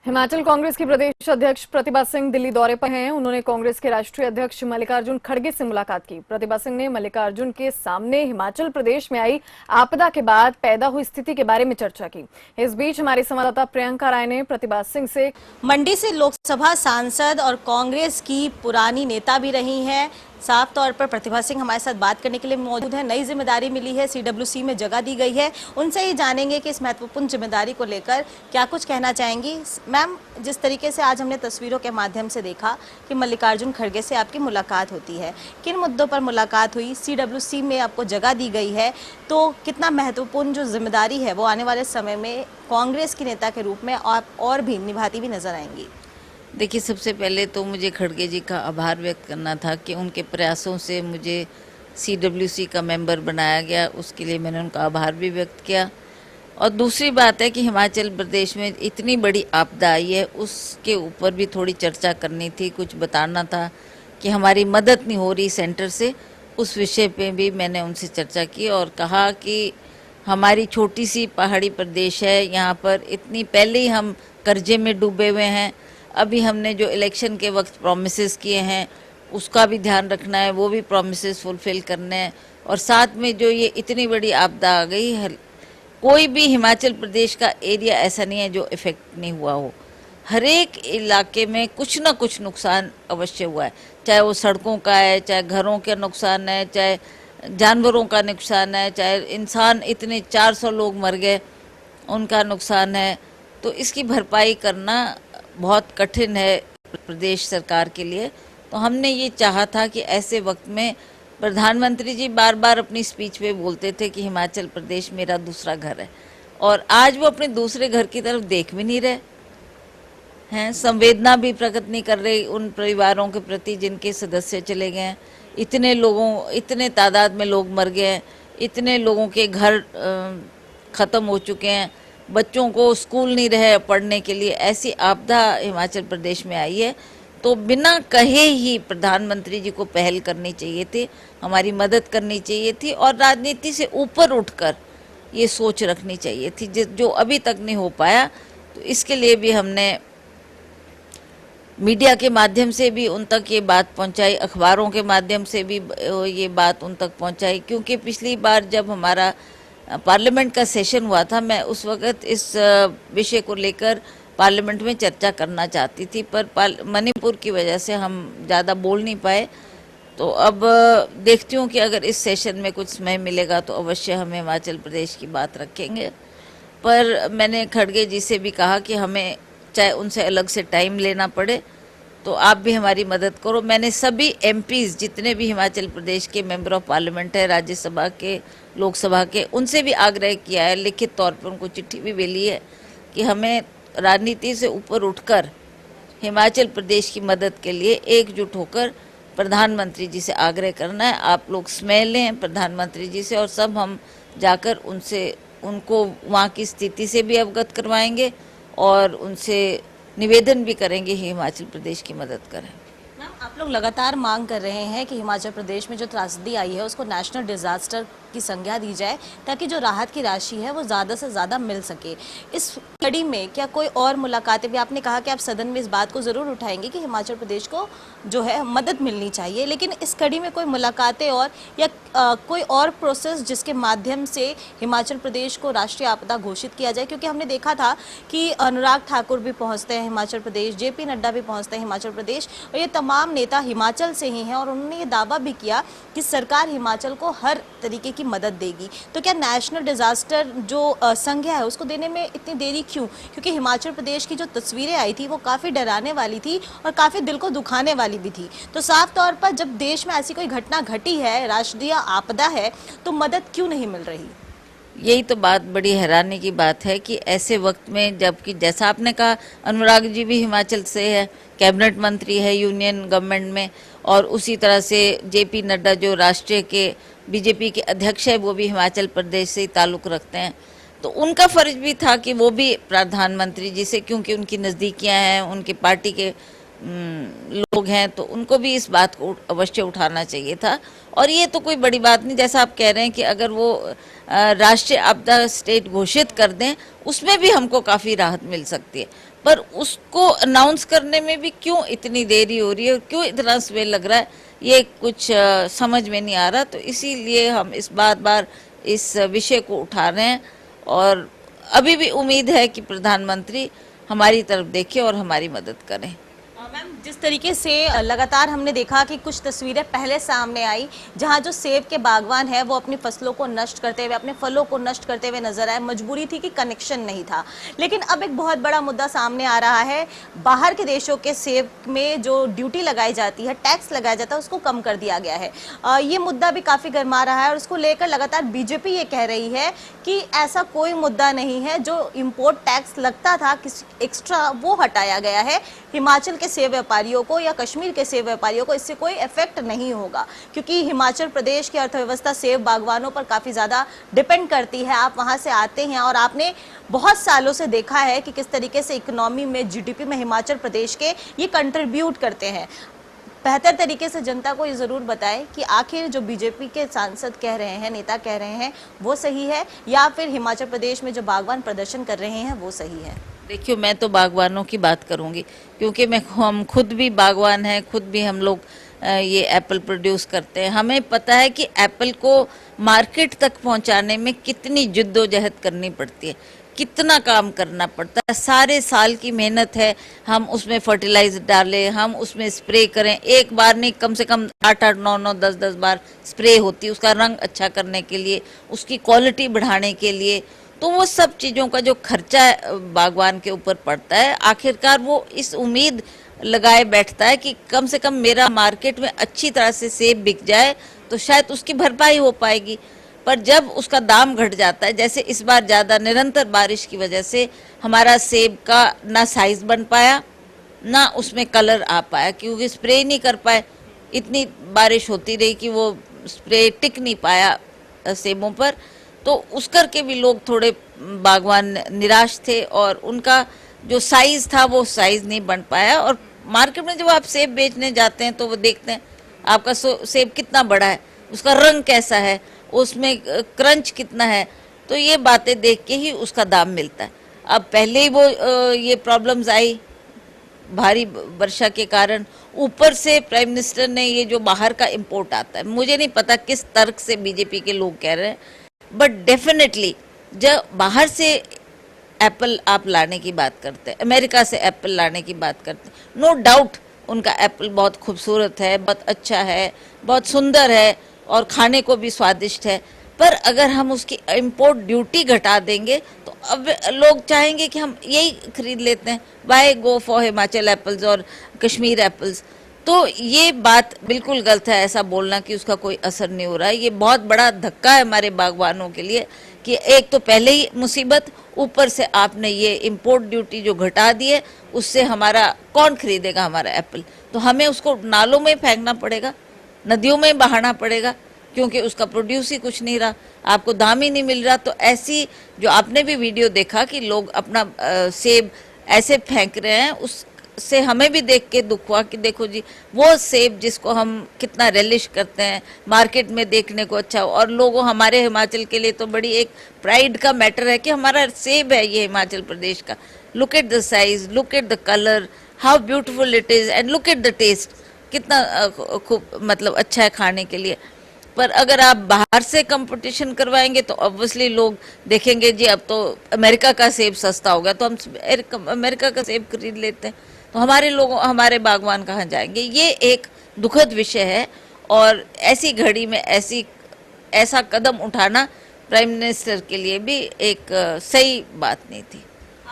हिमाचल कांग्रेस की प्रदेश अध्यक्ष प्रतिभा सिंह दिल्ली दौरे पर हैं। उन्होंने कांग्रेस के राष्ट्रीय अध्यक्ष मल्लिकार्जुन खड़गे से मुलाकात की। प्रतिभा सिंह ने मल्लिकार्जुन के सामने हिमाचल प्रदेश में आई आपदा के बाद पैदा हुई स्थिति के बारे में चर्चा की। इस बीच हमारी संवाददाता प्रियंका राय ने प्रतिभा सिंह से मंडी से लोकसभा सांसद और कांग्रेस की पुरानी नेता भी रही हैं, साफ तौर पर प्रतिभा सिंह हमारे साथ बात करने के लिए मौजूद है। नई जिम्मेदारी मिली है, सीडब्ल्यूसी में जगह दी गई है, उनसे ही जानेंगे कि इस महत्वपूर्ण जिम्मेदारी को लेकर क्या कुछ कहना चाहेंगी। मैम, जिस तरीके से आज हमने तस्वीरों के माध्यम से देखा कि मल्लिकार्जुन खड़गे से आपकी मुलाकात होती है, किन मुद्दों पर मुलाकात हुई, सीडब्ल्यूसी में आपको जगह दी गई है, तो कितना महत्वपूर्ण जो जिम्मेदारी है वो आने वाले समय में कांग्रेस की नेता के रूप में आप और भी निभाती हुई नजर आएंगी? देखिए, सबसे पहले तो मुझे खड़गे जी का आभार व्यक्त करना था कि उनके प्रयासों से मुझे सीडब्ल्यूसी का मेंबर बनाया गया, उसके लिए मैंने उनका आभार भी व्यक्त किया। और दूसरी बात है कि हिमाचल प्रदेश में इतनी बड़ी आपदा आई है, उसके ऊपर भी थोड़ी चर्चा करनी थी, कुछ बताना था कि हमारी मदद नहीं हो रही सेंटर से। उस विषय पे भी मैंने उनसे चर्चा की और कहा कि हमारी छोटी सी पहाड़ी प्रदेश है, यहाँ पर इतनी पहले ही हम कर्जे में डूबे हुए हैं। अभी हमने जो इलेक्शन के वक्त प्रॉमिसेस किए हैं उसका भी ध्यान रखना है, वो भी प्रॉमिसेस फुलफिल करने हैं। और साथ में जो ये इतनी बड़ी आपदा आ गई है, कोई भी हिमाचल प्रदेश का एरिया ऐसा नहीं है जो इफेक्ट नहीं हुआ हो। हर एक इलाके में कुछ ना कुछ नुकसान अवश्य हुआ है, चाहे वो सड़कों का है, चाहे घरों का नुकसान है, चाहे जानवरों का नुकसान है, चाहे इंसान इतने 400 लोग मर गए उनका नुकसान है। तो इसकी भरपाई करना बहुत कठिन है प्रदेश सरकार के लिए। तो हमने ये चाहा था कि ऐसे वक्त में प्रधानमंत्री जी बार बार अपनी स्पीच में बोलते थे कि हिमाचल प्रदेश मेरा दूसरा घर है, और आज वो अपने दूसरे घर की तरफ देख भी नहीं रहे हैं, संवेदना भी प्रकट नहीं कर रहे उन परिवारों के प्रति जिनके सदस्य चले गए हैं। इतने तादाद में लोग मर गए हैं, इतने लोगों के घर ख़त्म हो चुके हैं, बच्चों को स्कूल नहीं रहे पढ़ने के लिए। ऐसी आपदा हिमाचल प्रदेश में आई है, तो बिना कहे ही प्रधानमंत्री जी को पहल करनी चाहिए थी, हमारी मदद करनी चाहिए थी और राजनीति से ऊपर उठकर ये सोच रखनी चाहिए थी जो अभी तक नहीं हो पाया। तो इसके लिए भी हमने मीडिया के माध्यम से भी उन तक ये बात पहुंचाई, अखबारों के माध्यम से भी ये बात उन तक पहुंचाई। क्योंकि पिछली बार जब हमारा पार्लियामेंट का सेशन हुआ था, मैं उस वक्त इस विषय को लेकर पार्लियामेंट में चर्चा करना चाहती थी, पर मणिपुर की वजह से हम ज़्यादा बोल नहीं पाए। तो अब देखती हूँ कि अगर इस सेशन में कुछ समय मिलेगा तो अवश्य हम हिमाचल प्रदेश की बात रखेंगे। पर मैंने खड़गे जी से भी कहा कि हमें चाहे उनसे अलग से टाइम लेना पड़े तो आप भी हमारी मदद करो। मैंने सभी एमपीज़ जितने भी हिमाचल प्रदेश के मेंबर ऑफ पार्लियामेंट है, राज्यसभा के, लोकसभा के, उनसे भी आग्रह किया है, लिखित तौर पर उनको चिट्ठी भी मिली है कि हमें राजनीति से ऊपर उठकर हिमाचल प्रदेश की मदद के लिए एकजुट होकर प्रधानमंत्री जी से आग्रह करना है। आप लोग समय लें प्रधानमंत्री जी से और सब हम जाकर उनको वहाँ की स्थिति से भी अवगत करवाएंगे और उनसे निवेदन भी करेंगे हिमाचल प्रदेश की मदद करें। मैम, आप लोग लगातार मांग कर रहे हैं कि हिमाचल प्रदेश में जो त्रासदी आई है उसको नेशनल डिजास्टर की संज्ञा दी जाए ताकि जो राहत की राशि है वो ज़्यादा से ज़्यादा मिल सके। इस कड़ी में क्या कोई और मुलाकातें भी, आपने कहा कि आप सदन में इस बात को ज़रूर उठाएंगे कि हिमाचल प्रदेश को जो है मदद मिलनी चाहिए, लेकिन इस कड़ी में कोई मुलाकातें और या कोई और प्रोसेस जिसके माध्यम से हिमाचल प्रदेश को राष्ट्रीय आपदा घोषित किया जाए? क्योंकि हमने देखा था कि अनुराग ठाकुर भी पहुँचते हैं हिमाचल प्रदेश, JP नड्डा भी पहुँचते हैं हिमाचल प्रदेश, और ये तमाम नेता हिमाचल से ही हैं और उन्होंने ये दावा भी किया कि सरकार हिमाचल को हर तरीके की मदद देगी। तो क्या नेशनल डिजास्टर जो संज्ञा है उसको देने में इतनी देरी क्यों? क्योंकि हिमाचल प्रदेश की जो तस्वीरें आई थी वो काफ़ी डराने वाली थी और काफ़ी दिल को दुखाने वाली भी थी। तो साफ तौर पर जब देश में ऐसी कोई घटना घटी है, राष्ट्रीय आपदा है, तो मदद क्यों नहीं मिल रही? यही तो बात बड़ी हैरानी की बात है कि ऐसे वक्त में, जबकि जैसा आपने कहा अनुराग जी भी हिमाचल से है, कैबिनेट मंत्री है यूनियन गवर्नमेंट में, और उसी तरह से JP नड्डा जो राष्ट्रीय के बीजेपी के अध्यक्ष है वो भी हिमाचल प्रदेश से ही ताल्लुक़ रखते हैं। तो उनका फ़र्ज भी था कि वो भी प्रधानमंत्री जी से, क्योंकि उनकी नज़दीकियाँ हैं, उनकी पार्टी के लोग हैं, तो उनको भी इस बात को अवश्य उठाना चाहिए था। और ये तो कोई बड़ी बात नहीं, जैसा आप कह रहे हैं कि अगर वो राष्ट्रीय आपदा स्टेट घोषित कर दें उसमें भी हमको काफ़ी राहत मिल सकती है। पर उसको अनाउंस करने में भी क्यों इतनी देरी हो रही है और क्यों इतना समय लग रहा है, ये कुछ समझ में नहीं आ रहा। तो इसीलिए हम इस बार इस विषय को उठा रहे हैं और अभी भी उम्मीद है कि प्रधानमंत्री हमारी तरफ देखें और हमारी मदद करें। मैम, जिस तरीके से लगातार हमने देखा कि कुछ तस्वीरें पहले सामने आई जहां जो सेब के बागवान है वो अपनी फसलों को नष्ट करते हुए, अपने फलों को नष्ट करते हुए नजर आए। मजबूरी थी कि कनेक्शन नहीं था। लेकिन अब एक बहुत बड़ा मुद्दा सामने आ रहा है, बाहर के देशों के सेब में जो ड्यूटी लगाई जाती है, टैक्स लगाया जाता है, उसको कम कर दिया गया है। ये मुद्दा भी काफ़ी गर्मा रहा है और उसको लेकर लगातार बीजेपी ये कह रही है कि ऐसा कोई मुद्दा नहीं है, जो इम्पोर्ट टैक्स लगता था किसी एक्स्ट्रा वो हटाया गया है। हिमाचल के सेब व्यापारियों को या कश्मीर के सेब व्यापारियों को इससे कोई इफेक्ट नहीं होगा, क्योंकि हिमाचल प्रदेश की अर्थव्यवस्था सेब बागवानों पर काफ़ी ज़्यादा डिपेंड करती है। आप वहाँ से आते हैं और आपने बहुत सालों से देखा है कि किस तरीके से इकोनॉमी में, जीडीपी में हिमाचल प्रदेश के ये कंट्रीब्यूट करते हैं। बेहतर तरीके से जनता को ये ज़रूर बताएं कि आखिर जो बीजेपी के सांसद कह रहे हैं, नेता कह रहे हैं, वो सही है या फिर हिमाचल प्रदेश में जो बागवान प्रदर्शन कर रहे हैं वो सही है। देखिए, मैं तो बागवानों की बात करूंगी क्योंकि हम खुद भी बागवान हैं, खुद भी हम लोग ये एप्पल प्रोड्यूस करते हैं। हमें पता है कि एप्पल को मार्केट तक पहुंचाने में कितनी जिद्दोजहद करनी पड़ती है, कितना काम करना पड़ता है। सारे साल की मेहनत है, हम उसमें फर्टिलाइजर डालें, हम उसमें स्प्रे करें। एक बार नहीं, कम से कम 8-8, 9-9, 10-10 बार स्प्रे होती है उसका रंग अच्छा करने के लिए, उसकी क्वालिटी बढ़ाने के लिए। तो वो सब चीज़ों का जो खर्चा बागवान के ऊपर पड़ता है, आखिरकार वो इस उम्मीद लगाए बैठता है कि कम से कम मेरा मार्केट में अच्छी तरह से सेब बिक जाए तो शायद उसकी भरपाई हो पाएगी। पर जब उसका दाम घट जाता है, जैसे इस बार ज़्यादा निरंतर बारिश की वजह से हमारा सेब का ना साइज बन पाया, ना उसमें कलर आ पाया, क्योंकि स्प्रे नहीं कर पाए। इतनी बारिश होती रही कि वो स्प्रे टिक नहीं पाया सेबों पर। तो उस करके भी लोग थोड़े बागवान निराश थे और उनका जो साइज था वो साइज नहीं बन पाया। और मार्केट में जब आप सेब बेचने जाते हैं तो वो देखते हैं आपका सेब कितना बड़ा है, उसका रंग कैसा है, उसमें क्रंच कितना है। तो ये बातें देख के ही उसका दाम मिलता है। अब पहले ही वो ये प्रॉब्लम्स आई भारी वर्षा के कारण, ऊपर से प्राइम मिनिस्टर ने ये जो बाहर का इंपोर्ट आता है, मुझे नहीं पता किस तर्क से बीजेपी के लोग कह रहे हैं, बट डेफिनेटली जब बाहर से एप्पल आप लाने की बात करते हैं, अमेरिका से एप्पल लाने की बात करते हैं, नो डाउट उनका एप्पल बहुत खूबसूरत है, बहुत अच्छा है, बहुत सुंदर है और खाने को भी स्वादिष्ट है। पर अगर हम उसकी इंपोर्ट ड्यूटी घटा देंगे तो अब लोग चाहेंगे कि हम यही खरीद लेते हैं, why go for Himachal apples और कश्मीर एप्पल्स। तो ये बात बिल्कुल गलत है, ऐसा बोलना कि उसका कोई असर नहीं हो रहा है। ये बहुत बड़ा धक्का है हमारे बागवानों के लिए कि एक तो पहले ही मुसीबत, ऊपर से आपने ये इंपोर्ट ड्यूटी जो घटा दी है, उससे हमारा कौन खरीदेगा हमारा एप्पल। तो हमें उसको नालों में फेंकना पड़ेगा, नदियों में बहाना पड़ेगा, क्योंकि उसका प्रोड्यूस ही कुछ नहीं रहा, आपको दाम ही नहीं मिल रहा। तो ऐसी जो आपने भी वीडियो देखा कि लोग अपना सेब ऐसे फेंक रहे हैं, उससे हमें भी देख के दुख हुआ कि देखो जी, वो सेब जिसको हम कितना रेलिश करते हैं, मार्केट में देखने को अच्छा हो, और लोगों, हमारे हिमाचल के लिए तो बड़ी एक प्राइड का मैटर है कि हमारा सेब है ये हिमाचल प्रदेश का। Look at the size, look at the colour, how beautiful it is, and look at the taste, कितना खूब मतलब अच्छा है खाने के लिए। पर अगर आप बाहर से कंपटीशन करवाएंगे तो ऑब्वियसली लोग देखेंगे जी अब तो अमेरिका का सेब सस्ता हो गया, तो हम अमेरिका का सेब खरीद लेते हैं। तो हमारे लोगों, हमारे बागवान कहाँ जाएंगे? ये एक दुखद विषय है और ऐसी घड़ी में ऐसा कदम उठाना प्राइम मिनिस्टर के लिए भी एक सही बात नहीं थी।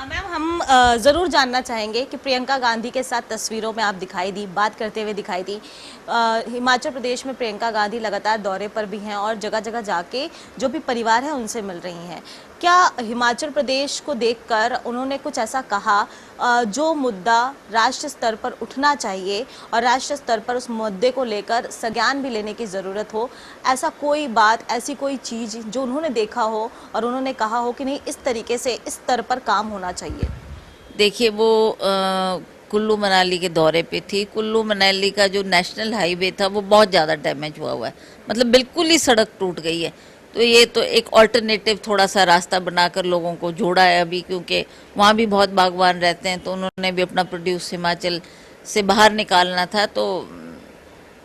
मैम, हम ज़रूर जानना चाहेंगे कि प्रियंका गांधी के साथ तस्वीरों में आप दिखाई दी, बात करते हुए दिखाई दी। हिमाचल प्रदेश में प्रियंका गांधी लगातार दौरे पर भी हैं और जगह जगह जाके जो भी परिवार है उनसे मिल रही हैं। क्या हिमाचल प्रदेश को देखकर उन्होंने कुछ ऐसा कहा जो मुद्दा राष्ट्रीय स्तर पर उठना चाहिए और राष्ट्रीय स्तर पर उस मुद्दे को लेकर संज्ञान भी लेने की ज़रूरत हो? ऐसा कोई बात, ऐसी कोई चीज़ जो उन्होंने देखा हो और उन्होंने कहा हो कि नहीं, इस तरीके से इस स्तर पर काम होना चाहिए? देखिए, वो कुल्लू मनाली के दौरे पे थी। कुल्लू मनाली का जो नेशनल हाईवे था वो बहुत ज़्यादा डैमेज हुआ है, मतलब बिल्कुल ही सड़क टूट गई है। तो ये तो एक ऑल्टरनेटिव थोड़ा सा रास्ता बनाकर लोगों को जोड़ा है अभी, क्योंकि वहाँ भी बहुत बागवान रहते हैं, तो उन्होंने भी अपना प्रोड्यूस हिमाचल से बाहर निकालना था। तो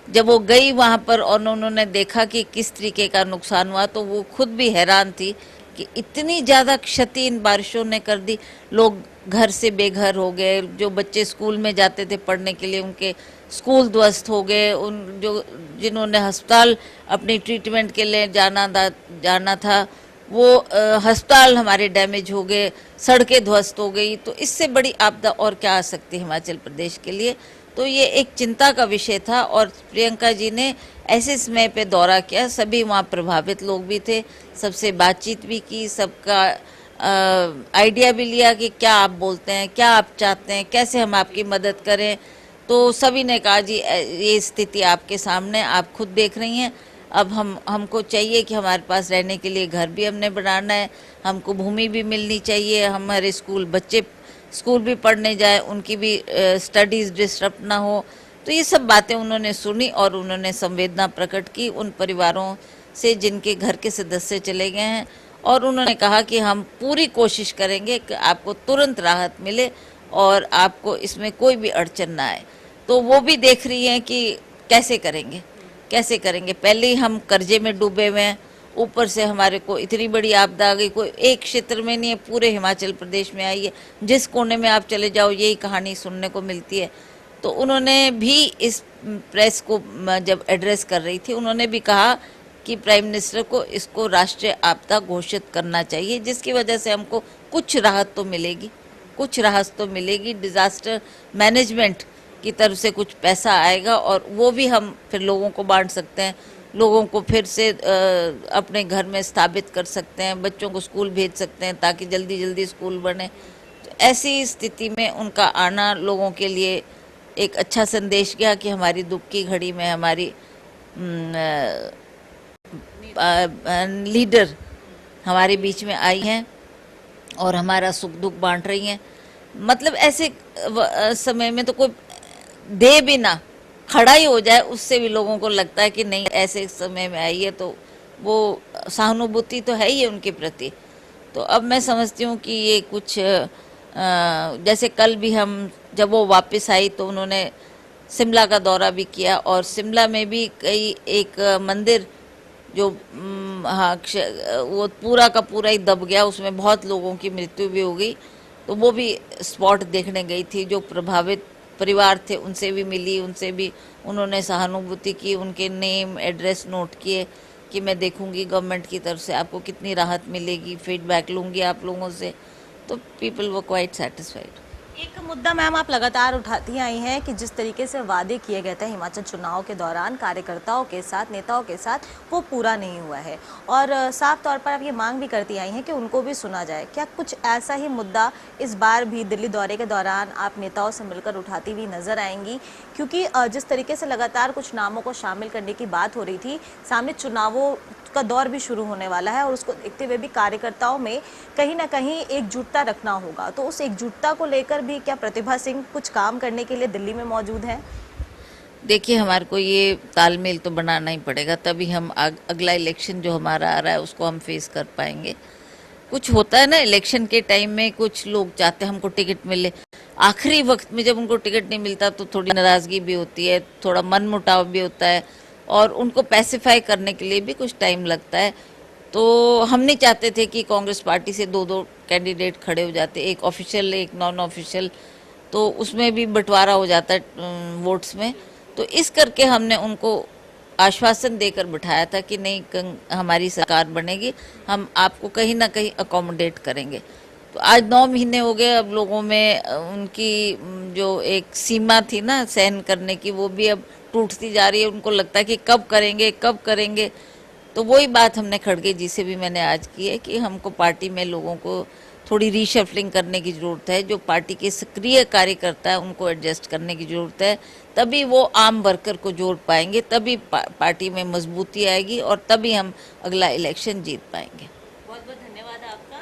जब वो गई वहाँ पर और उन्होंने देखा कि किस तरीके का नुकसान हुआ, तो वो खुद भी हैरान थी कि इतनी ज़्यादा क्षति इन बारिशों ने कर दी। लोग घर से बेघर हो गए, जो बच्चे स्कूल में जाते थे पढ़ने के लिए उनके स्कूल ध्वस्त हो गए, उन जो जिन्होंने अस्पताल अपनी ट्रीटमेंट के लिए जाना था वो अस्पताल हमारे डैमेज हो गए, सड़कें ध्वस्त हो गई। तो इससे बड़ी आपदा और क्या आ सकती है हिमाचल प्रदेश के लिए। तो ये एक चिंता का विषय था और प्रियंका जी ने ऐसे समय पे दौरा किया, सभी वहाँ प्रभावित लोग भी थे, सबसे बातचीत भी की, सबका आइडिया भी लिया कि क्या आप बोलते हैं, क्या आप चाहते हैं, कैसे हम आपकी मदद करें। तो सभी ने कहा जी ये स्थिति आपके सामने, आप खुद देख रही हैं, अब हमको चाहिए कि हमारे पास रहने के लिए घर भी हमने बनाना है, हमको भूमि भी मिलनी चाहिए, हमारे बच्चे स्कूल भी पढ़ने जाए, उनकी भी स्टडीज़ डिस्टर्ब ना हो। तो ये सब बातें उन्होंने सुनी और उन्होंने संवेदना प्रकट की उन परिवारों से जिनके घर के सदस्य चले गए हैं, और उन्होंने कहा कि हम पूरी कोशिश करेंगे कि आपको तुरंत राहत मिले और आपको इसमें कोई भी अड़चन ना आए। तो वो भी देख रही हैं कि कैसे करेंगे। पहले ही हम कर्जे में डूबे हुए हैं, ऊपर से हमारे को इतनी बड़ी आपदा आ गई। कोई एक क्षेत्र में नहीं है, पूरे हिमाचल प्रदेश में आई है, जिस कोने में आप चले जाओ यही कहानी सुनने को मिलती है। तो उन्होंने भी इस प्रेस को जब एड्रेस कर रही थी, उन्होंने भी कहा कि प्राइम मिनिस्टर को इसको राष्ट्रीय आपदा घोषित करना चाहिए, जिसकी वजह से हमको कुछ राहत तो मिलेगी, डिजास्टर मैनेजमेंट की तरफ से कुछ पैसा आएगा और वो भी हम फिर लोगों को बांट सकते हैं, लोगों को फिर से अपने घर में स्थापित कर सकते हैं, बच्चों को स्कूल भेज सकते हैं ताकि जल्दी जल्दी स्कूल बने। तो ऐसी स्थिति में उनका आना लोगों के लिए एक अच्छा संदेश गया कि हमारी दुख की घड़ी में हमारी लीडर हमारे बीच में आई हैं और हमारा सुख दुख बांट रही हैं। मतलब ऐसे समय में तो कोई दे भी ना, खड़ा ही हो जाए, उससे भी लोगों को लगता है कि नहीं ऐसे समय में आई है, तो वो सहानुभूति तो है ही है उनके प्रति। तो अब मैं समझती हूँ कि ये कुछ जैसे कल भी हम जब वो वापस आई तो उन्होंने शिमला का दौरा भी किया और शिमला में भी कई एक मंदिर जो हाँ वो पूरा का पूरा ही दब गया, उसमें बहुत लोगों की मृत्यु भी हो गई। तो वो भी स्पॉट देखने गई थी, जो प्रभावित परिवार थे उनसे भी मिली, उनसे भी उन्होंने सहानुभूति की, उनके नेम एड्रेस नोट किए कि मैं देखूंगी गवर्नमेंट की तरफ से आपको कितनी राहत मिलेगी, फीडबैक लूँगी आप लोगों से। तो पीपल वर क्वाइट सेटिस्फाइड। एक मुद्दा मैम आप लगातार उठाती आई हैं कि जिस तरीके से वादे किए गए थे हिमाचल चुनाव के दौरान कार्यकर्ताओं के साथ, नेताओं के साथ, वो पूरा नहीं हुआ है और साफ तौर पर आप ये मांग भी करती आई हैं कि उनको भी सुना जाए। क्या कुछ ऐसा ही मुद्दा इस बार भी दिल्ली दौरे के दौरान आप नेताओं से मिलकर उठाती हुई नजर आएंगी? क्योंकि जिस तरीके से लगातार कुछ नामों को शामिल करने की बात हो रही थी, सामने चुनावों का दौर भी शुरू होने वाला है और उसको देखते हुए भी कार्यकर्ताओं में कहीं ना कहीं एकजुटता रखना होगा। तो उस एकजुटता को लेकर भी क्या प्रतिभा सिंह कुछ काम करने के लिए दिल्ली में मौजूद हैं? देखिए, हमारे को ये तालमेल तो बनाना ही पड़ेगा, तभी हम अगला इलेक्शन जो हमारा आ रहा है उसको हम फेस कर पाएंगे। कुछ होता है ना इलेक्शन के टाइम में, कुछ लोग चाहते हैं हमको टिकट मिले, आखिरी वक्त में जब उनको टिकट नहीं मिलता तो थोड़ी नाराज़गी भी होती है, थोड़ा मनमुटाव भी होता है और उनको पैसिफाई करने के लिए भी कुछ टाइम लगता है। तो हम नहीं चाहते थे कि कांग्रेस पार्टी से दो कैंडिडेट खड़े हो जाते, एक ऑफिशियल एक नॉन ऑफिशियल, तो उसमें भी बंटवारा हो जाता है वोट्स में। तो इस करके हमने उनको आश्वासन देकर बिठाया था कि नहीं हमारी सरकार बनेगी, हम आपको कहीं ना कहीं अकोमोडेट करेंगे। तो आज 9 महीने हो गए, अब लोगों में उनकी जो एक सीमा थी ना सहन करने की, वो भी अब टूटती जा रही है। उनको लगता है कि कब करेंगे। तो वही बात हमने खड़गे जी से भी मैंने आज की है कि हमको पार्टी में लोगों को थोड़ी रीशफलिंग करने की ज़रूरत है, जो पार्टी के सक्रिय कार्यकर्ता है उनको एडजस्ट करने की ज़रूरत है, तभी वो आम वर्कर को जोड़ पाएंगे, तभी पार्टी में मजबूती आएगी और तभी हम अगला इलेक्शन जीत पाएंगे। बहुत बहुत धन्यवाद आपका।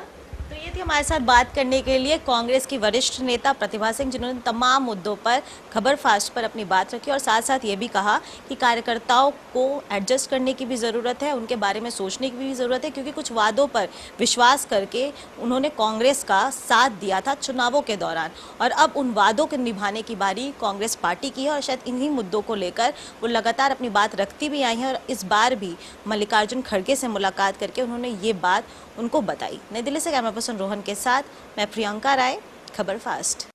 तो ये थी हमारे साथ बात करने के लिए कांग्रेस की वरिष्ठ नेता प्रतिभा सिंह, जिन्होंने तमाम मुद्दों पर खबर फास्ट पर अपनी बात रखी और साथ साथ ये भी कहा कि कार्यकर्ताओं को एडजस्ट करने की भी ज़रूरत है, उनके बारे में सोचने की भी ज़रूरत है, क्योंकि कुछ वादों पर विश्वास करके उन्होंने कांग्रेस का साथ दिया था चुनावों के दौरान और अब उन वादों को निभाने की बारी कांग्रेस पार्टी की है और शायद इन्हीं मुद्दों को लेकर वो लगातार अपनी बात रखती भी आई हैं और इस बार भी मल्लिकार्जुन खड़गे से मुलाकात करके उन्होंने ये बात उनको बताई। नई दिल्ली से कैमरा पर्सन रोहन के साथ मैं प्रियंका राय, खबर फास्ट।